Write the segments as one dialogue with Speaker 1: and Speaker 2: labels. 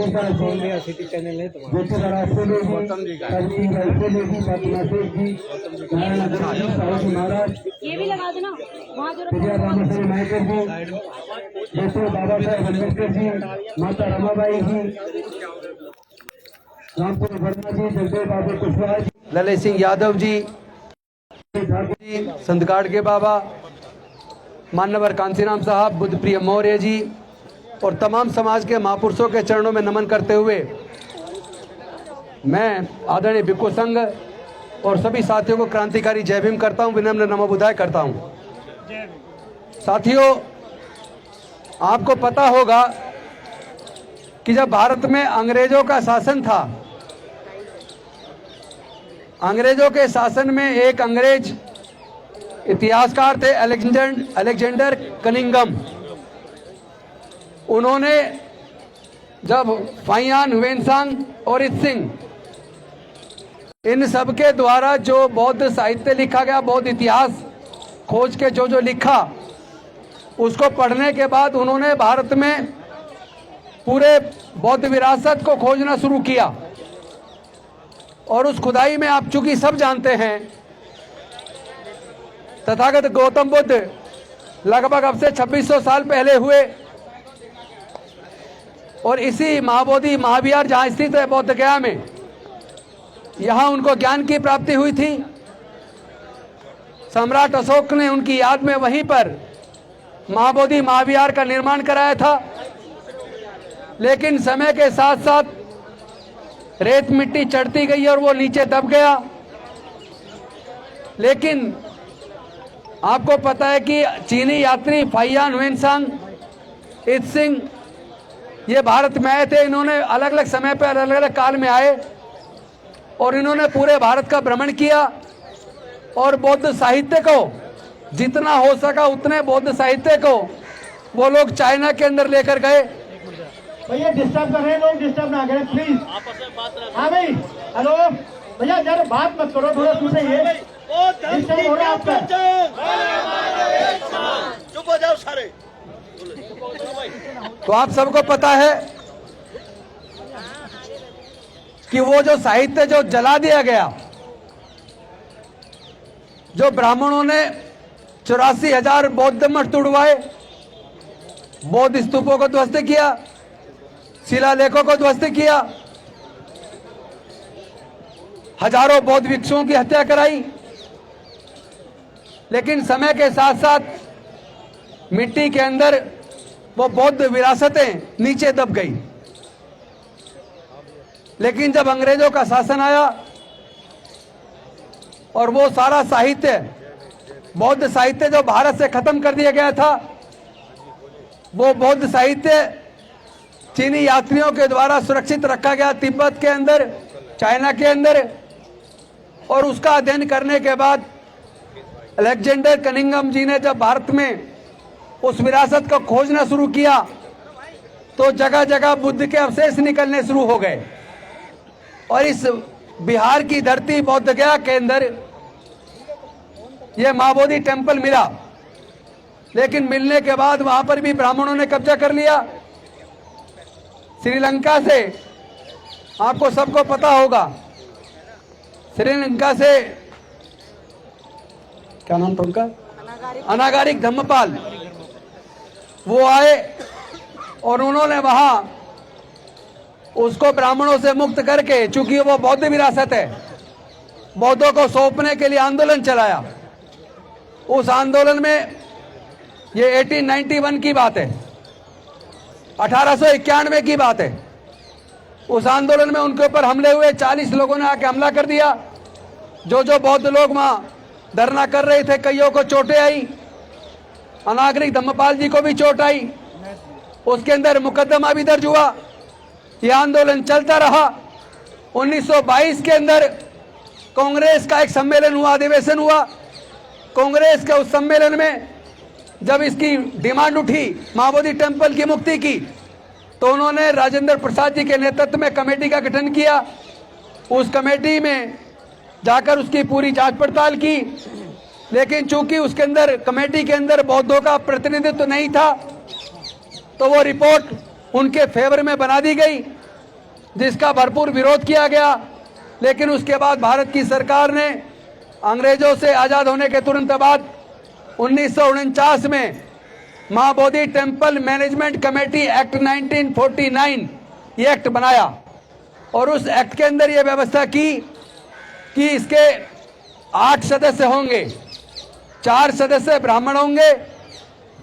Speaker 1: City channel है
Speaker 2: गौतम जी का
Speaker 3: ये भी लगा देना वहाँ जो
Speaker 4: बाबा साहेब अम्बेडकर जी, माता रमाबाई जी, रामपुर वर्मा जी, जगदेव बाबू कुशवाहा जी,
Speaker 2: ललित सिंह यादव जी, संतगाड़ के बाबा, मान्यवर कांसीराम साहब, बुद्धप्रिय मौर्य जी और तमाम समाज के महापुरुषों के चरणों में नमन करते हुए मैं आदरणीय भिक्खु संघ और सभी साथियों को क्रांतिकारी जय भीम करता हूं, विनम्र नमो बुद्धाय करता हूं। साथियों, आपको पता होगा कि जब भारत में अंग्रेजों का शासन था, अंग्रेजों के शासन में एक अंग्रेज इतिहासकार थे अलेक्जेंडर कनिंघम। उन्होंने जब फाइयान ह्वेनसांग और इत्सिंग इन सब के द्वारा जो बौद्ध साहित्य लिखा गया, बौद्ध इतिहास खोज के जो लिखा, उसको पढ़ने के बाद उन्होंने भारत में पूरे बौद्ध विरासत को खोजना शुरू किया। और उस खुदाई में आप चूंकि सब जानते हैं, तथागत गौतम बुद्ध लगभग अब से 2600 साल पहले हुए और इसी महाबोधि महाविहार जहां स्थित है बौद्ध गया में, यहां उनको ज्ञान की प्राप्ति हुई थी। सम्राट अशोक ने उनकी याद में वहीं पर महाबोधि महाविहार का निर्माण कराया था। लेकिन समय के साथ साथ रेत मिट्टी चढ़ती गई और वो नीचे दब गया। लेकिन आपको पता है कि चीनी यात्री फाइयान ह्वेनसांग, इत्सिंग ये भारत में आए थे। इन्होंने अलग अलग समय पर अलग अलग काल में आए और इन्होंने पूरे भारत का भ्रमण किया और बौद्ध साहित्य को जितना हो सका उतने बौद्ध साहित्य को वो लोग चाइना के अंदर लेकर गए।
Speaker 4: भैया डिस्टर्ब कर रहे हैं लोग, डिस्टर्ब ना करें प्लीज। हाँ भाई, हेलो भैया, जरा बात मत करो, थोड़ा सुनिए, डिस्टर्ब हो रहा है आपका।
Speaker 5: चुप हो जाओ सारे।
Speaker 2: तो आप सबको पता है कि वो जो साहित्य जो जला दिया गया, जो ब्राह्मणों ने 84,000 बौद्ध मठ तुड़वाए, बौद्ध स्तूपों को ध्वस्त किया, शिलालेखों को ध्वस्त किया, हजारों बौद्ध भिक्षुओं की हत्या कराई। लेकिन समय के साथ साथ मिट्टी के अंदर वो बौद्ध विरासतें नीचे दब गई। लेकिन जब अंग्रेजों का शासन आया और वो सारा साहित्य, बौद्ध साहित्य जो भारत से खत्म कर दिया गया था, वो बौद्ध साहित्य चीनी यात्रियों के द्वारा सुरक्षित रखा गया तिब्बत के अंदर, चाइना के अंदर। और उसका अध्ययन करने के बाद अलेक्जेंडर कनिंघम जी ने जब भारत में उस विरासत को खोजना शुरू किया तो जगह जगह बुद्ध के अवशेष निकलने शुरू हो गए। और इस बिहार की धरती बौद्ध गया के अंदर यह महाबोधि टेम्पल मिला। लेकिन मिलने के बाद वहां पर भी ब्राह्मणों ने कब्जा कर लिया। श्रीलंका से आपको सबको पता होगा, श्रीलंका से क्या नाम था उनका, अनागारिक धम्मपाल, वो आए और उन्होंने वहां उसको ब्राह्मणों से मुक्त करके, चूंकि वो बौद्ध विरासत है, बौद्धों को सौंपने के लिए आंदोलन चलाया। उस आंदोलन में ये 1891 की बात है, 1891 की बात है। उस आंदोलन में उनके ऊपर हमले हुए, 40 लोगों ने आके हमला कर दिया। जो बौद्ध लोग वहां धरना कर रहे थे, कईयों को चोटें आई, अनागरिक धम्मपाल जी को भी चोट आई। उसके अंदर मुकदमा भी दर्ज हुआ। यह आंदोलन चलता रहा। 1922 के अंदर कांग्रेस का एक सम्मेलन हुआ, अधिवेशन हुआ। कांग्रेस के उस सम्मेलन में जब इसकी डिमांड उठी महाबोधि टेम्पल की मुक्ति की, तो उन्होंने राजेंद्र प्रसाद जी के नेतृत्व में कमेटी का गठन किया। उस कमेटी में जाकर उसकी पूरी जांच पड़ताल की। लेकिन चूंकि उसके अंदर, कमेटी के अंदर बौद्धों का प्रतिनिधित्व नहीं था, तो वो रिपोर्ट उनके फेवर में बना दी गई जिसका भरपूर विरोध किया गया। लेकिन उसके बाद भारत की सरकार ने अंग्रेजों से आज़ाद होने के तुरंत बाद 1949 में Mahabodhi temple management committee act 1949 ये एक्ट बनाया और उस एक्ट के अंदर ये व्यवस्था की कि इसके 8 सदस्य होंगे, 4 सदस्य ब्राह्मण होंगे,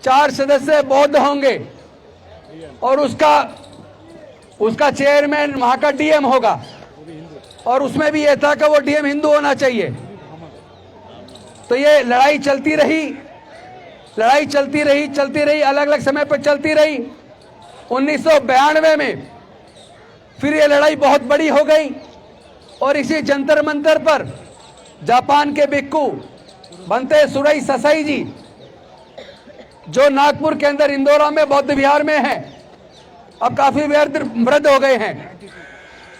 Speaker 2: 4 सदस्य बौद्ध होंगे और उसका चेयरमैन वहां का डीएम होगा। और उसमें भी यह था कि वो डीएम हिंदू होना चाहिए। तो ये लड़ाई चलती रही, अलग अलग समय पर चलती रही। 1992 में फिर ये लड़ाई बहुत बड़ी हो गई और इसी जंतर मंतर पर जापान के भिक्खु बनते सुरई ससाई जी, जो नागपुर के अंदर इंदौरा में बौद्ध विहार में हैं, अब काफी वृद्ध हो गए हैं,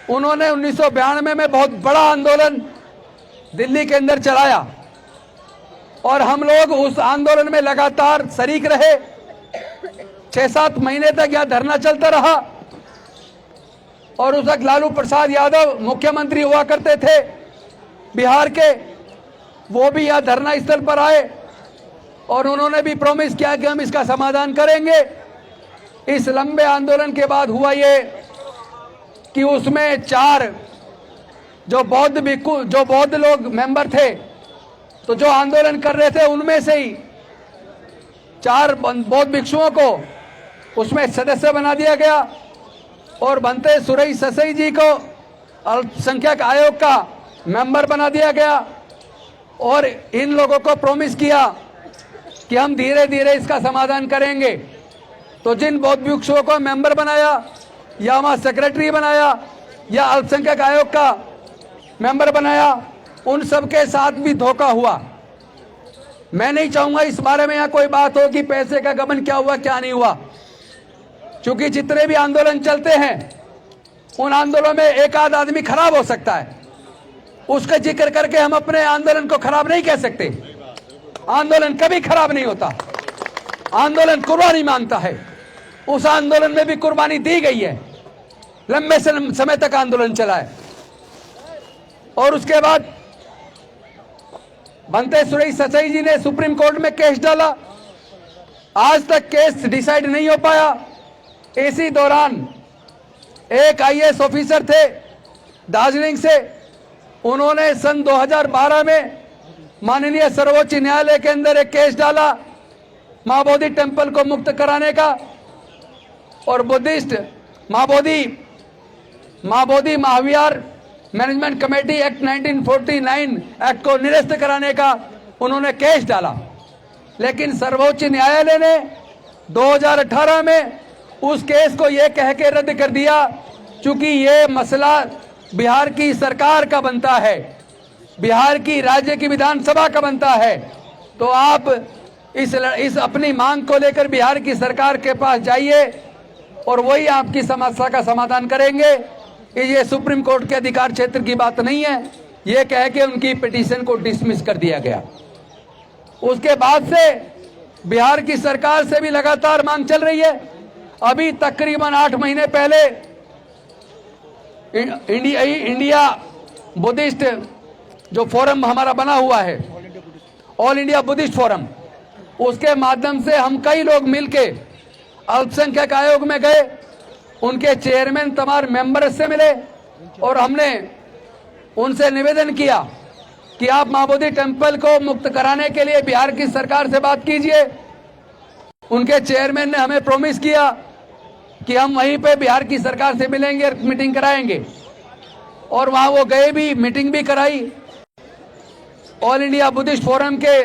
Speaker 2: उन्होंने 1992 में बहुत बड़ा आंदोलन दिल्ली के अंदर चलाया और हम लोग उस आंदोलन में लगातार शरीक रहे। 6-7 महीने तक यह धरना चलता रहा और उस वक्त लालू प्रसाद यादव मुख्यमंत्री हुआ करते थे बिहार के। वो भी यह धरना स्थल पर आए और उन्होंने भी प्रॉमिस किया कि हम इसका समाधान करेंगे। इस लंबे आंदोलन के बाद हुआ ये कि उसमें 4 जो बौद्ध लोग मेंबर थे, तो जो आंदोलन कर रहे थे उनमें से ही 4 बौद्ध भिक्षुओं को उसमें सदस्य बना दिया गया और बनते सुरई ससाई जी को अल्पसंख्यक आयोग का मेंबर बना दिया गया और इन लोगों को प्रॉमिस किया कि हम धीरे धीरे इसका समाधान करेंगे। तो जिन बौद्ध भिक्षुओं को मेंबर बनाया या वहां सेक्रेटरी बनाया या अल्पसंख्यक आयोग का मेंबर बनाया, उन सबके साथ भी धोखा हुआ। मैं नहीं चाहूंगा इस बारे में यहाँ कोई बात हो कि पैसे का गबन क्या हुआ क्या नहीं हुआ, क्योंकि जितने भी आंदोलन चलते हैं उन आंदोलनों में एक आध आदमी खराब हो सकता है, उसका जिक्र करके हम अपने आंदोलन को खराब नहीं कह सकते। आंदोलन कभी खराब नहीं होता, आंदोलन कुर्बानी मांगता है। उस आंदोलन में भी कुर्बानी दी गई है, लंबे समय तक आंदोलन चला है। और उसके बाद बनते सुरई ससाई जी ने सुप्रीम कोर्ट में केस डाला, आज तक केस डिसाइड नहीं हो पाया। इसी दौरान एक आईएएस ऑफिसर थे दार्जिलिंग से, उन्होंने सन 2012 में माननीय सर्वोच्च न्यायालय के अंदर एक केस डाला महाबोधि टेम्पल को मुक्त कराने का और बुद्धिस्ट महाबोधि महाविहार मैनेजमेंट कमेटी एक्ट 1949 एक्ट को निरस्त कराने का उन्होंने केस डाला। लेकिन सर्वोच्च न्यायालय ने 2018 में उस केस को यह कह के रद्द कर दिया, क्योंकि ये मसला बिहार की सरकार का बनता है, बिहार की राज्य की विधानसभा का बनता है। तो आप इस अपनी मांग को लेकर बिहार की सरकार के पास जाइए और वही आपकी समस्या का समाधान करेंगे। ये सुप्रीम कोर्ट के अधिकार क्षेत्र की बात नहीं है, ये कह के उनकी पिटीशन को डिसमिस कर दिया गया। उसके बाद से बिहार की सरकार से भी लगातार मांग चल रही है। अभी तकरीबन 8 महीने पहले इंडिया बुद्धिस्ट जो फोरम हमारा बना हुआ है, ऑल इंडिया बुद्धिस्ट फोरम, उसके माध्यम से हम कई लोग मिलके अल्पसंख्यक आयोग में गए, उनके चेयरमैन तमाम मेंबर से मिले और हमने उनसे निवेदन किया कि आप महाबोधि टेम्पल को मुक्त कराने के लिए बिहार की सरकार से बात कीजिए। उनके चेयरमैन ने हमें प्रॉमिस किया कि हम वहीं पे बिहार की सरकार से मिलेंगे, मीटिंग कराएंगे और वहां वो गए भी, मीटिंग भी कराई। ऑल इंडिया बुद्धिस्ट फोरम के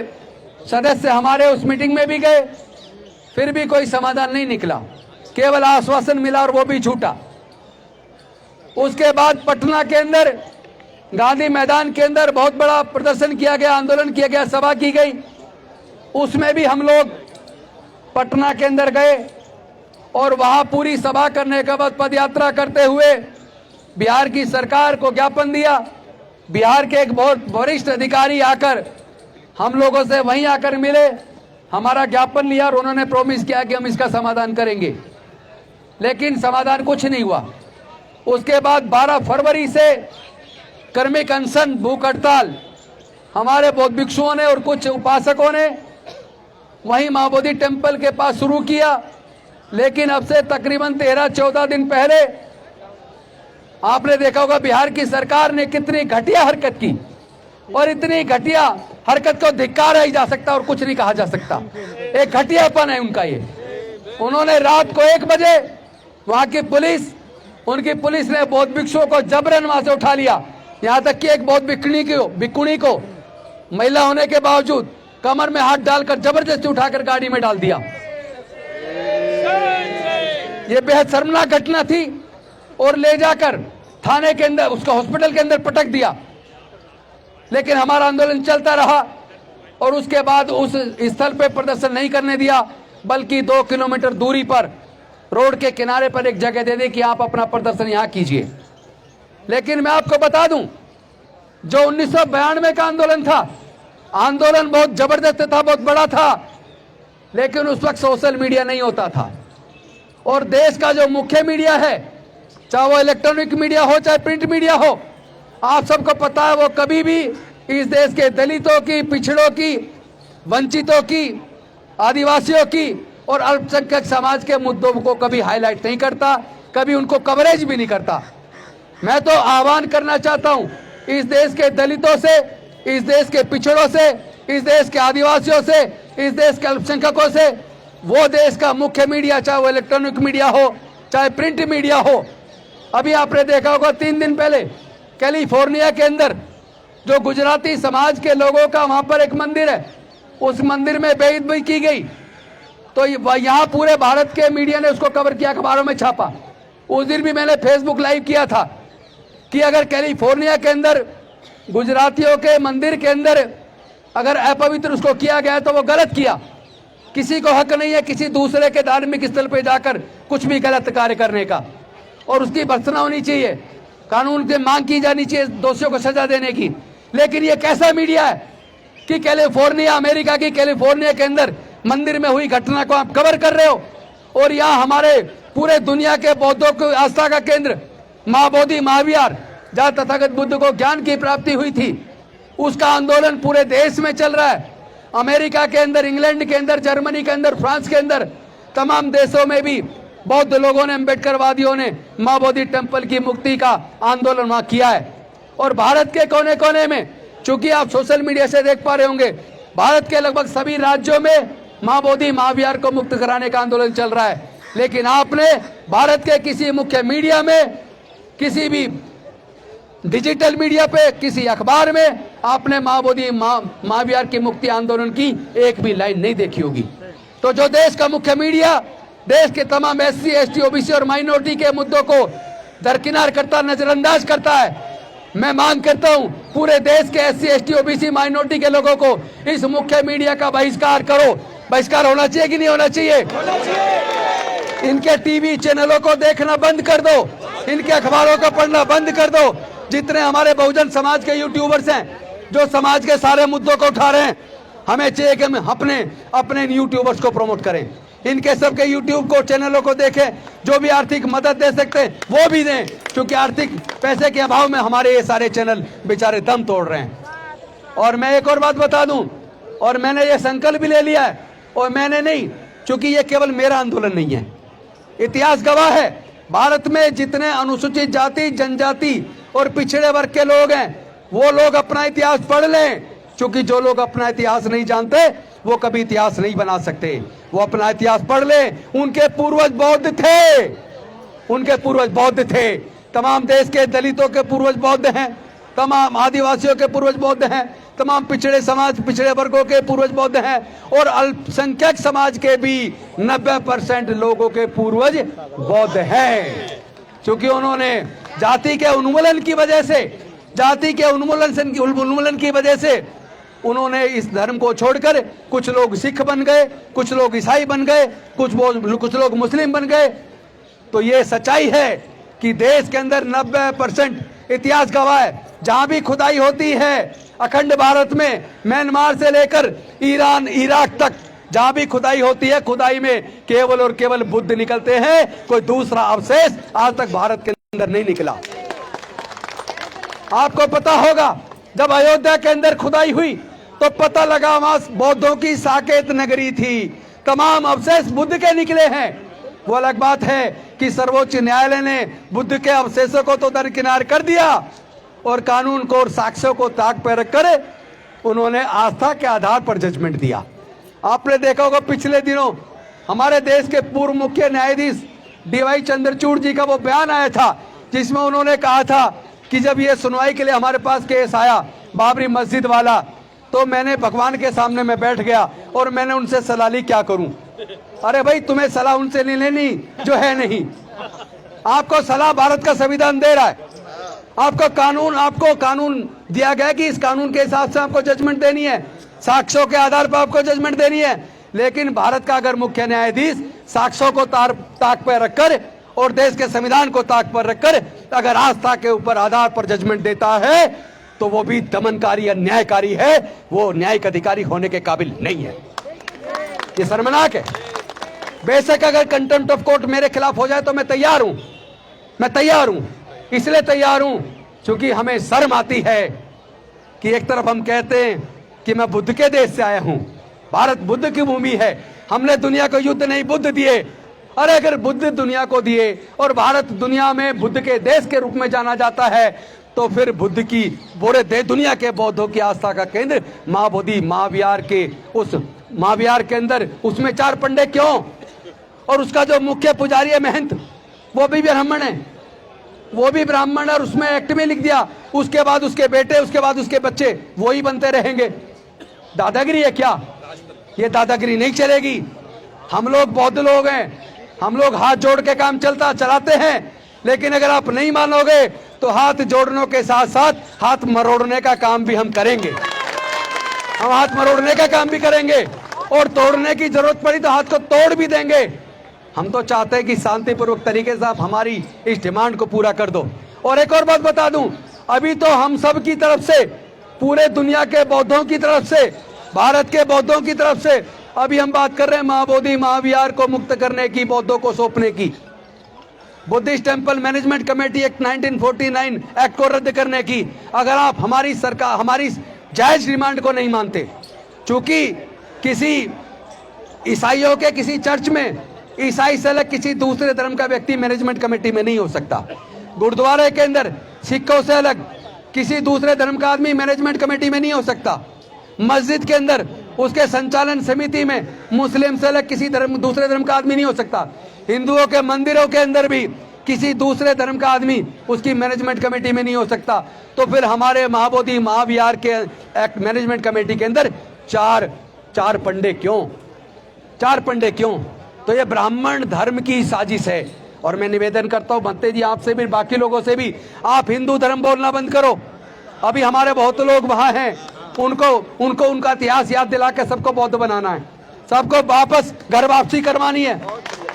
Speaker 2: सदस्य हमारे उस मीटिंग में भी गए, फिर भी कोई समाधान नहीं निकला, केवल आश्वासन मिला और वो भी झूठा। उसके बाद पटना के अंदर गांधी मैदान के अंदर बहुत बड़ा प्रदर्शन किया गया, आंदोलन किया गया, सभा की गई। उसमें भी हम लोग पटना के अंदर गए और वहां पूरी सभा करने के बाद पदयात्रा करते हुए बिहार की सरकार को ज्ञापन दिया। बिहार के एक बहुत वरिष्ठ अधिकारी आकर हम लोगों से वहीं आकर मिले, हमारा ज्ञापन लिया और उन्होंने प्रॉमिस किया कि हम इसका समाधान करेंगे। लेकिन समाधान कुछ नहीं हुआ। उसके बाद 12 फरवरी से कर्मिक अनशन भूख हड़ताल हमारे बौद्ध भिक्षुओं ने और कुछ उपासकों ने वहीं मां बोधि टेम्पल के पास शुरू किया। लेकिन अब से तकरीबन 13-14 दिन पहले आपने देखा होगा बिहार की सरकार ने कितनी घटिया हरकत की, और इतनी घटिया हरकत को धिक्कारा ही जा सकता और कुछ नहीं कहा जा सकता। एक घटियापन है उनका ये। उन्होंने रात को 1 बजे वहां की पुलिस, उनकी पुलिस ने बौद्ध भिक्षुओं को जबरन वहां से उठा लिया। यहां तक कि एक बौद्ध भिक्षुणी को महिला होने के बावजूद कमर में हाथ डालकर जबरदस्ती उठाकर गाड़ी में डाल दिया। ये बेहद शर्मनाक घटना थी, और ले जाकर थाने के अंदर, उसको हॉस्पिटल के अंदर पटक दिया। लेकिन हमारा आंदोलन चलता रहा, और उसके बाद उस स्थल पे प्रदर्शन नहीं करने दिया, बल्कि 2 किलोमीटर दूरी पर रोड के किनारे पर एक जगह दे दी कि आप अपना प्रदर्शन यहां कीजिए। लेकिन मैं आपको बता दूं, जो 1992 का आंदोलन था, आंदोलन बहुत जबरदस्त था, बहुत बड़ा था, लेकिन उस वक्त सोशल मीडिया नहीं होता था। और देश का जो मुख्य मीडिया है, चाहे वो इलेक्ट्रॉनिक मीडिया हो चाहे प्रिंट मीडिया हो, आप सबको पता है वो कभी भी इस देश के दलितों की, पिछड़ों की, वंचितों की, आदिवासियों की और अल्पसंख्यक समाज के मुद्दों को कभी हाईलाइट नहीं करता, कभी उनको कवरेज भी नहीं करता। मैं तो आह्वान करना चाहता हूं इस देश के दलितों से, इस देश के पिछड़ों से, इस देश के आदिवासियों से, इस देश के अल्पसंख्यकों से, वो देश का मुख्य मीडिया, चाहे वो इलेक्ट्रॉनिक मीडिया हो चाहे प्रिंट मीडिया हो। अभी आपने देखा होगा 3 दिन पहले कैलिफोर्निया के अंदर जो गुजराती समाज के लोगों का वहां पर एक मंदिर है, उस मंदिर में बेइज्जती की गई। तो यहाँ पूरे भारत के मीडिया ने उसको कवर किया, अखबारों में छापा। उस दिन भी मैंने फेसबुक लाइव किया था कि अगर कैलिफोर्निया के अंदर गुजरातियों के मंदिर के अंदर अगर अपवित्र उसको किया गया तो वो गलत किया। किसी को हक नहीं है किसी दूसरे के धार्मिक स्थल पे जाकर कुछ भी गलत कार्य करने का, और उसकी भर्त्सना होनी चाहिए, कानून से मांग की जानी चाहिए दोषियों को सजा देने की। लेकिन ये कैसा मीडिया है कि कैलिफोर्निया, अमेरिका की कैलिफोर्निया के अंदर मंदिर में हुई घटना को आप कवर कर रहे हो, और यहाँ हमारे पूरे दुनिया के बौद्धों की आस्था का केंद्र मां बोधि महाविहार, जहाँ तथागत बुद्ध को ज्ञान की प्राप्ति हुई थी, उसका आंदोलन पूरे देश में चल रहा है। अमेरिका के अंदर, इंग्लैंड के अंदर, जर्मनी के अंदर, फ्रांस के अंदर, तमाम देशों में भी बौद्ध लोगों ने, अम्बेडकरवादियों ने मां बोधि टेम्पल की मुक्ति का आंदोलन वहां किया है। और भारत के कोने कोने में, चूंकि आप सोशल मीडिया से देख पा रहे होंगे, भारत के लगभग सभी राज्यों में मां बोधि महाविहार को मुक्त कराने का आंदोलन चल रहा है। लेकिन आपने भारत के किसी मुख्य मीडिया में, किसी भी डिजिटल मीडिया पे, किसी अखबार में आपने मां बोधि महाविहार की मुक्ति आंदोलन की एक भी लाइन नहीं देखी होगी। तो जो देश का मुख्य मीडिया देश के तमाम SC, ST, OBC और माइनॉरिटी के मुद्दों को दरकिनार करता, नजरअंदाज करता है, मैं मांग करता हूं पूरे देश के SC, ST, OBC माइनॉरिटी के लोगों को इस मुख्य मीडिया का बहिष्कार करो। बहिष्कार होना चाहिए कि नहीं होना चाहिए? इनके टीवी चैनलों को देखना बंद कर दो, इनके अखबारों को पढ़ना बंद कर दो। जितने हमारे बहुजन समाज के यूट्यूबर्स हैं जो समाज के सारे मुद्दों को उठा रहे हैं, हमें चाहिए कि हम अपने यूट्यूबर्स को प्रमोट करें, इनके सबके यूट्यूब को, चैनलों को देखें, जो भी आर्थिक मदद दे सकते हैं वो भी दें, क्योंकि आर्थिक पैसे के अभाव में हमारे ये सारे चैनल बेचारे दम तोड़ रहे हैं। और मैं एक और बात बता दूं, और मैंने ये संकल्प भी ले लिया है, और मैंने नहीं, क्योंकि ये केवल मेरा आंदोलन नहीं है, इतिहास गवाह है, भारत में जितने अनुसूचित जाति, जनजाति और पिछड़े वर्ग के लोग हैं, वो लोग अपना इतिहास पढ़ लें, क्योंकि जो लोग अपना इतिहास नहीं जानते वो कभी इतिहास नहीं बना सकते। वो अपना इतिहास पढ़ लें। उनके पूर्वज बौद्ध थे, उनके पूर्वज बौद्ध थे, तमाम देश के दलितों के पूर्वज बौद्ध हैं, तमाम आदिवासियों के पूर्वज बौद्ध हैं, तमाम पिछड़े समाज, पिछड़े वर्गों के पूर्वज बौद्ध हैं, और अल्पसंख्यक समाज के भी 90% लोगों के पूर्वज बौद्ध हैं। क्योंकि उन्होंने जाति के उन्मूलन की वजह से, जाति के उन्मूलन की वजह से उन्होंने इस धर्म को छोड़कर कुछ लोग सिख बन गए, कुछ लोग ईसाई बन गए, कुछ लोग मुस्लिम बन गए। तो ये सच्चाई है कि देश के अंदर 90% इतिहास गवाह है। जहां भी खुदाई होती है अखंड भारत में, म्यांमार से लेकर ईरान, इराक तक, जहां भी खुदाई होती है, खुदाई में केवल और केवल बुद्ध निकलते हैं, कोई दूसरा अवशेष आज तक भारत के अंदर नहीं निकला। आपको पता होगा जब अयोध्या के अंदर खुदाई हुई तो पता लगा वहां बौद्धों की साकेत नगरी थी, तमाम अवशेष बुद्ध के निकले हैं। वो अलग बात है कि सर्वोच्च न्यायालय ने बुद्ध के अवशेषों को तो दरकिनार कर दिया और कानून को और साक्ष्यों को ताक पर रखकर उन्होंने आस्था के आधार पर जजमेंट दिया। आपने देखा होगा पिछले दिनों हमारे देश के पूर्व मुख्य न्यायाधीश डीवाई चंद्रचूड़ जी का वो बयान आया था जिसमें उन्होंने कहा था कि जब ये सुनवाई के लिए हमारे पास केस आया बाबरी मस्जिद वाला, तो मैंने भगवान के सामने में बैठ गया और मैंने उनसे सलाह ली क्या करूं। अरे भाई, तुम्हें सलाह उनसे नहीं लेनी जो है नहीं, आपको सलाह भारत का संविधान दे रहा है, आपको कानून दिया गया कि इस कानून के हिसाब से आपको जजमेंट देनी है, साक्ष्यों के आधार पर आपको जजमेंट देनी है। लेकिन भारत का अगर मुख्य न्यायाधीश साक्ष्यों को ताक पर रखकर और देश के संविधान को ताक पर रखकर अगर आस्था के ऊपर आधार पर जजमेंट देता है तो वो भी दमनकारी अन्यायकारी है, वो न्यायिक अधिकारी होने के काबिल नहीं है। ये शर्मनाक है। बेशक अगर कंटेम्प्ट ऑफ कोर्ट मेरे खिलाफ हो जाए तो मैं तैयार हूं, इसलिए तैयार हूं क्योंकि हमें शर्म आती है कि एक तरफ हम कहते हैं कि मैं बुद्ध के देश से आया हूं, भारत बुद्ध की भूमि है, हमने दुनिया को युद्ध नहीं बुद्ध दिए। अरे अगर बुद्ध दुनिया को दिए और भारत दुनिया में बुद्ध के देश के रूप में जाना जाता है तो फिर बुद्ध की पूरे दुनिया के बौद्धों की आस्था का केंद्र महाबोधि महाविहार के उस महाविहार के अंदर उसमें 4 पंडे क्यों? और उसका जो मुख्य पुजारी है महंत वो भी ब्राह्मण है, और उसमें एक्ट में लिख दिया उसके बाद उसके बेटे, उसके बाद उसके बच्चे वही बनते रहेंगे। दादागिरी है क्या? ये दादागिरी नहीं चलेगी। हम लोग बौद्ध लोग हैं, हम लोग हाथ जोड़ के काम चलाते हैं, लेकिन अगर आप नहीं मानोगे तो हाथ जोड़ने के साथ साथ हाथ मरोड़ने का काम भी हम करेंगे। हम हाथ मरोड़ने का काम भी करेंगे और तोड़ने की जरूरत पड़ी तो हाथ को तोड़ भी देंगे। हम तो चाहते हैं कि शांतिपूर्वक तरीके से आप हमारी इस डिमांड को पूरा कर दो। और एक और बात बता दूं, अभी तो हम सब की तरफ से, पूरे दुनिया के बौद्धों की तरफ से, भारत के बौद्धों की तरफ से अभी हम बात कर रहे हैं महाबोधि महाविहार को मुक्त करने की, बौद्धों को सौंपने की, Buddhist temple management committee act 1949 act को रद्द करने की। अगर आप हमारी सरकार, हमारी जायज डिमांड को नहीं मानते, चूंकि किसी ईसाइयों के किसी चर्च में ईसाई से अलग किसी दूसरे धर्म का व्यक्ति मैनेजमेंट कमेटी में नहीं हो सकता, गुरुद्वारे के अंदर सिखों से अलग किसी दूसरे धर्म का आदमी मैनेजमेंट कमेटी में नहीं हो सकता, मस्जिद के अंदर उसके संचालन समिति में मुस्लिम से अलग किसी दूसरे धर्म का आदमी नहीं हो सकता, हिंदुओं के मंदिरों के अंदर भी किसी दूसरे धर्म का आदमी उसकी मैनेजमेंट कमेटी में नहीं हो सकता। तो फिर हमारे महाबोधि महाविहार के एक्ट मैनेजमेंट कमेटी के अंदर चार पंडे क्यों? 4 पंडे क्यों? तो ये ब्राह्मण धर्म की साजिश है। और मैं निवेदन करता हूं भंते जी आपसे भी, बाकी लोगों से भी, आप हिंदू धर्म बोलना बंद करो। अभी हमारे बहुत लोग वहां हैं, उनको उनका इतिहास याद दिला के सबको बौद्ध बनाना है, सबको वापस घर वापसी करवानी है,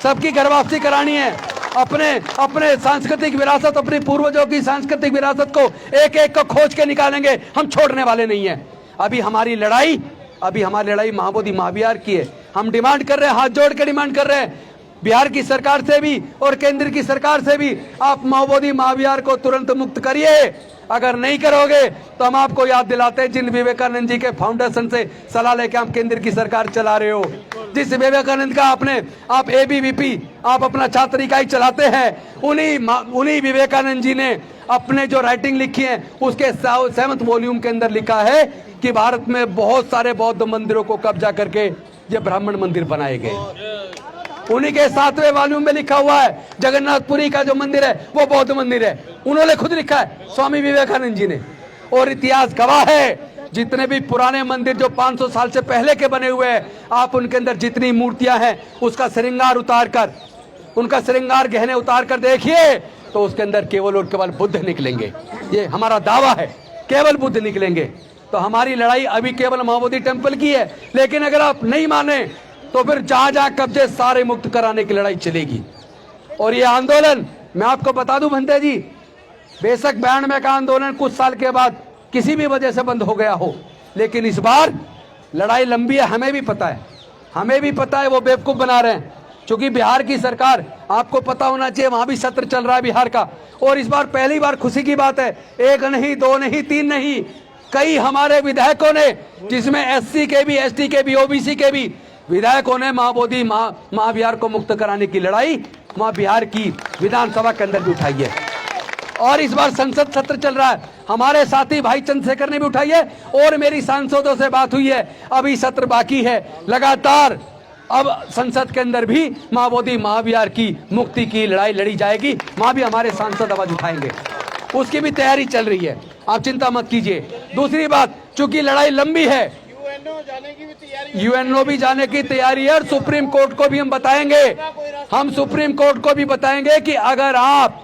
Speaker 2: सबकी घर वापसी करानी है। अपने सांस्कृतिक विरासत, अपने पूर्वजों की सांस्कृतिक विरासत को एक एक को खोज के निकालेंगे, हम छोड़ने वाले नहीं है। अभी हमारी लड़ाई महाबोधि महाविहार की है। हम डिमांड कर रहे हैं, हाथ जोड़ के डिमांड कर रहे हैं बिहार की सरकार से भी और केंद्र की सरकार से भी, आप महाबोधि महाविहार को तुरंत मुक्त करिए। अगर नहीं करोगे तो हम आपको याद दिलाते हैं जिन विवेकानंद जी के फाउंडेशन से सलाह लेके आप केंद्र की सरकार चला रहे हो, जिस विवेकानंद का आप एबीवीपी, आप अपना छात्र इकाई चलाते हैं, उन्हीं विवेकानंद जी ने अपने जो राइटिंग लिखी है उसके 7वें वॉल्यूम के अंदर लिखा है कि भारत में बहुत सारे बौद्ध मंदिरों को कब्जा करके ये ब्राह्मण मंदिर बनाए गए। उन्हीं के 7वें वॉल्यूम में लिखा हुआ है जगन्नाथपुरी का जो मंदिर है वो बौद्ध मंदिर है, उन्होंने खुद लिखा है, स्वामी विवेकानंद जी ने। और इतिहास गवाह है, जितने भी पुराने मंदिर जो 500 साल से पहले के बने हुए हैं, आप उनके अंदर जितनी मूर्तियां हैं उसका श्रृंगार उतारकर, उनका श्रृंगार गहने उतार कर देखिए तो उसके अंदर केवल और केवल बुद्ध निकलेंगे। ये हमारा दावा है, केवल बुद्ध निकलेंगे। तो हमारी लड़ाई अभी केवल महाबोधि टेम्पल की है, लेकिन अगर आप नहीं माने तो फिर जहां जहां कब्जे सारे मुक्त कराने की लड़ाई चलेगी। और ये आंदोलन मैं आपको बता दूं भंते जी, बेशक 92 का आंदोलन कुछ साल के बाद किसी भी वजह से बंद हो गया हो, लेकिन इस बार लड़ाई लंबी है, हमें भी पता है वो बेवकूफ बना रहे हैं। क्योंकि बिहार की सरकार, आपको पता होना चाहिए, वहां भी सत्र चल रहा है बिहार का। और इस बार पहली बार खुशी की बात है, 1 नहीं 2 नहीं 3 नहीं, कई हमारे विधायकों ने, जिसमें SC के भी, ST के भी, OBC के भी विधायकों ने महाबोधि महाविहार को मुक्त कराने की लड़ाई वहां बिहार की विधानसभा के अंदर भी उठाई है। और इस बार संसद सत्र चल रहा है, हमारे साथी भाई चंद्रशेखर ने भी उठाई है और मेरी सांसदों से बात हुई है, अभी सत्र बाकी है। लगातार अब संसद के अंदर भी महाबोधि महाविहार की मुक्ति की लड़ाई लड़ी जाएगी, वहां भी हमारे सांसद आवाज उठाएंगे, उसकी भी तैयारी चल रही है, आप चिंता मत कीजिए। दूसरी बात, चूंकि लड़ाई लंबी है, UNO भी जाने की तैयारी है और सुप्रीम कोर्ट को भी हम बताएंगे, हम सुप्रीम कोर्ट को भी बताएंगे कि अगर आप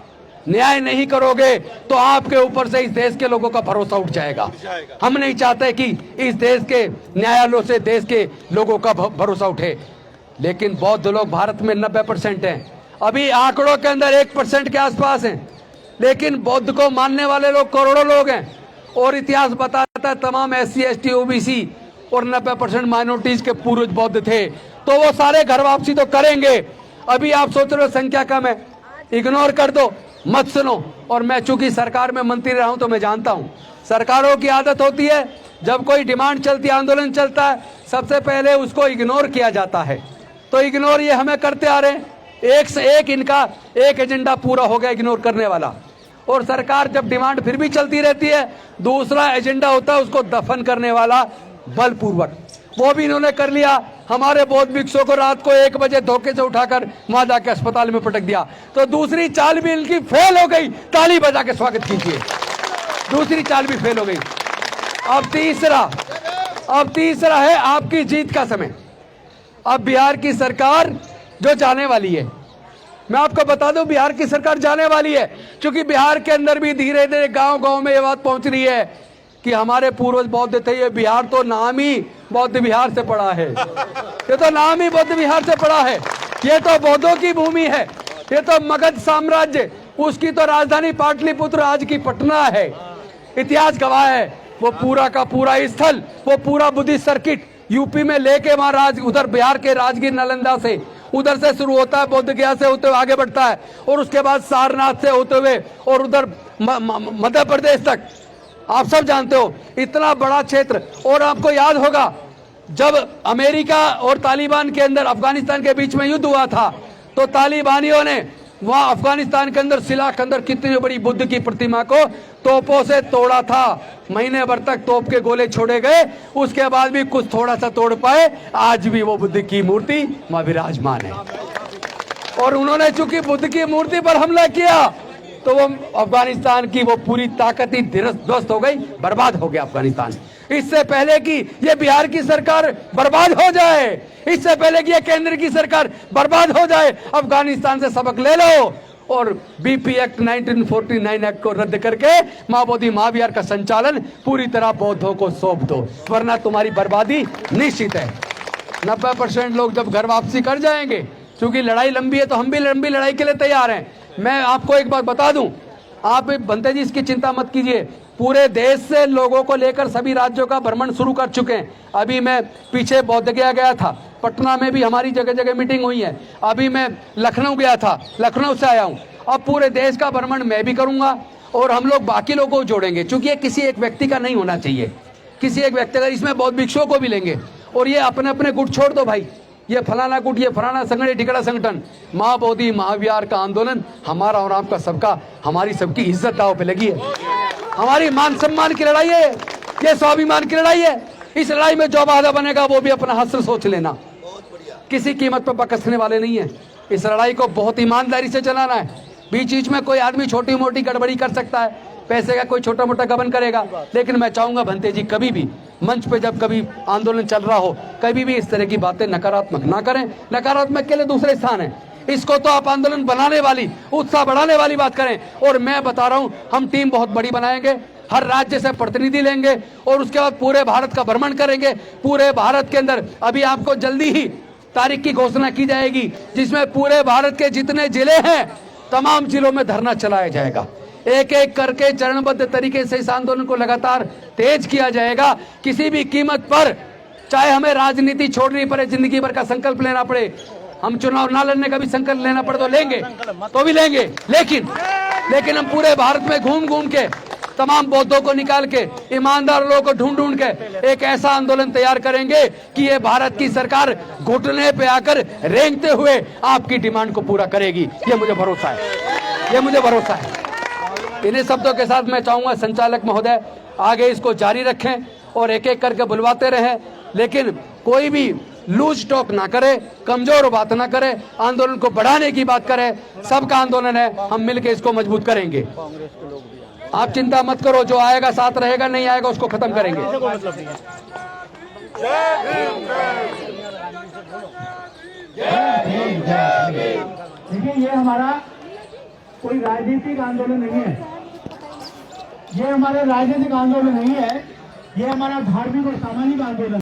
Speaker 2: न्याय नहीं करोगे तो आपके ऊपर से इस देश के लोगों का भरोसा उठ जाएगा। हम नहीं चाहते कि इस देश के न्यायालयों से देश के लोगों का भरोसा उठे। लेकिन बौद्ध लोग भारत में 90% हैं, अभी आंकड़ों के अंदर 1% के आसपास हैं, लेकिन बौद्ध को मानने वाले लोग करोड़ों लोग हैं। और इतिहास बताता है तमाम SC ST OBC और 90% माइनॉरिटीज के पूर्वज बौद्ध थे, तो वो सारे घर वापसी तो करेंगे। अभी आप सोच रहे हो संख्या कम है, इग्नोर कर दो, मत सुनो। और मैं चूंकि सरकार में मंत्री रहा हूं तो मैं जानता हूं, सरकारों की आदत होती है जब कोई डिमांड चलती है, आंदोलन चलता है, सबसे पहले उसको इग्नोर किया जाता है। तो इग्नोर ये हमें करते आ रहे हैं, एक से एक इनका एक एजेंडा पूरा हो गया इग्नोर करने वाला। और सरकार जब डिमांड फिर भी चलती रहती है, दूसरा एजेंडा होता है उसको दफन करने वाला बलपूर्वक, वो भी इन्होंने कर लिया। हमारे बौद्ध भिक्षुओं को रात को 1 बजे धोखे से उठाकर वहां जाके अस्पताल में पटक दिया, तो दूसरी चाल भी इनकी फेल हो गई, ताली बजा के स्वागत कीजिए, दूसरी चाल भी फेल हो गई। अब तीसरा है आपकी जीत का समय। अब बिहार की सरकार जो जाने वाली है, मैं आपको बता दूं बिहार की सरकार जाने वाली है, क्योंकि बिहार के अंदर भी धीरे धीरे गांव-गांव में ये बात पहुंच रही है कि हमारे पूर्वज बौद्ध थे, ये बिहार तो नाम ही बौद्ध विहार से पड़ा है, ये तो नाम ही बौद्ध विहार से पड़ा है, ये तो बौद्धों की भूमि है, ये तो मगध साम्राज्य, उसकी तो राजधानी पाटलिपुत्र आज की पटना है। इतिहास गवाह है, वो पूरा का पूरा स्थल, वो पूरा बुद्धिस्ट सर्किट यूपी में लेके वहां उधर बिहार के राजगीर नालंदा से उधर से शुरू होता है, बोध गया से होते हुए आगे बढ़ता है, और उसके बाद सारनाथ से होते हुए और उधर मध्य प्रदेश तक। आप सब जानते हो इतना बड़ा क्षेत्र। और आपको याद होगा जब अमेरिका और तालिबान के अंदर अफगानिस्तान के बीच में युद्ध हुआ था, तो तालिबानियों ने वहां अफगानिस्तान के अंदर सिला के अंदर कितनी बड़ी बुद्ध की प्रतिमा को तोपों से तोड़ा था, महीने भर तक तोप के गोले छोड़े गए, उसके बाद भी कुछ थोड़ा सा तोड़ पाए, आज भी वो बुद्ध की मूर्ति वहां विराजमान है। और उन्होंने चूंकि बुद्ध की मूर्ति पर हमला किया तो वो अफगानिस्तान की वो पूरी ताकत ही ध्वस्त हो गई, बर्बाद हो गया अफगानिस्तान। इससे पहले कि ये बिहार की सरकार बर्बाद हो जाए, इससे पहले कि ये केंद्र की सरकार बर्बाद हो जाए, अफगानिस्तान से सबक ले लो और BP एक्ट 1949 एक्ट को रद्द करके महाबोधि महाविहार का संचालन पूरी तरह बौद्धों को सौंप दो, वरना तुम्हारी बर्बादी निश्चित है। 90% लोग जब घर वापसी कर जाएंगे, क्योंकि लड़ाई लंबी है तो हम भी लंबी लड़ाई के लिए तैयार हैं। मैं आपको एक बात बता दूं, आप बंते जी इसकी चिंता मत कीजिए, पूरे देश से लोगों को लेकर सभी राज्यों का भ्रमण शुरू कर चुके हैं। अभी मैं पीछे बोध गया था, पटना में भी हमारी जगह जगह मीटिंग हुई है, अभी मैं लखनऊ गया था, लखनऊ से आया हूं। अब पूरे देश का भ्रमण मैं भी करूंगा और हम लोग बाकी लोगों को जोड़ेंगे, क्योंकि ये किसी एक व्यक्ति का नहीं होना चाहिए, किसी एक व्यक्ति का, इसमें बौद्ध भिक्षुओं को भी लेंगे। और ये अपने अपने गुट छोड़ दो भाई, ये फलाना गुट, ये फलाना संगठन, टिकड़ा संगठन, महाबोधि महाविहार का आंदोलन हमारा और आपका सबका, हमारी सबकी इज्जत दांव पे लगी है, हमारी मान सम्मान की लड़ाई है, ये स्वाभिमान की लड़ाई है। इस लड़ाई में जो बाधा बनेगा वो भी अपना हश्र सोच लेना, किसी कीमत पर बकसने वाले नहीं है। इस लड़ाई को बहुत ईमानदारी से चलाना है। बीच बीच में कोई आदमी छोटी मोटी गड़बड़ी कर सकता है, पैसे का कोई छोटा मोटा गबन करेगा, लेकिन मैं चाहूंगा भंते जी कभी भी मंच पे जब कभी आंदोलन चल रहा हो, कभी भी इस तरह की बातें नकारात्मक ना करें। नकारात्मक के लिए दूसरे स्थान है, इसको तो आप आंदोलन बनाने वाली, उत्साह बढ़ाने वाली बात करें। और मैं बता रहा हूं, हम टीम बहुत बड़ी बनाएंगे, हर राज्य से प्रतिनिधि लेंगे और उसके बाद पूरे भारत का भ्रमण करेंगे। पूरे भारत के अंदर अभी आपको जल्दी ही तारीख की घोषणा की जाएगी, जिसमें पूरे भारत के जितने जिले हैं तमाम जिलों में धरना चलाया जाएगा। एक एक करके चरणबद्ध तरीके से इस आंदोलन को लगातार तेज किया जाएगा। किसी भी कीमत पर, चाहे हमें राजनीति छोड़नी पड़े, जिंदगी भर का संकल्प लेना पड़े, हम चुनाव ना लड़ने का भी संकल्प लेना पड़े तो लेंगे, तो भी लेंगे, लेकिन हम पूरे भारत में घूम घूम के तमाम बौद्धों को निकाल के, ईमानदार लोगों को ढूंढ ढूंढ के एक ऐसा आंदोलन तैयार करेंगे कि ये भारत की सरकार घुटने पे आकर रेंगते हुए आपकी डिमांड को पूरा करेगी। ये मुझे भरोसा है, ये मुझे भरोसा है। इन्हीं शब्दों के साथ मैं चाहूंगा संचालक महोदय आगे इसको जारी रखें और एक एक करके बुलवाते रहें, लेकिन कोई भी लूज टॉक ना करे, कमजोर बात ना करे, आंदोलन को बढ़ाने की बात करे। सबका आंदोलन है, हम मिलकर इसको मजबूत करेंगे। आप चिंता मत करो, जो आएगा साथ रहेगा, नहीं आएगा उसको खत्म करेंगे।
Speaker 4: देखिए, ये हमारा कोई राजनीतिक आंदोलन नहीं है, ये हमारा राजनीतिक आंदोलन नहीं है, ये हमारा धार्मिक और सामाजिक आंदोलन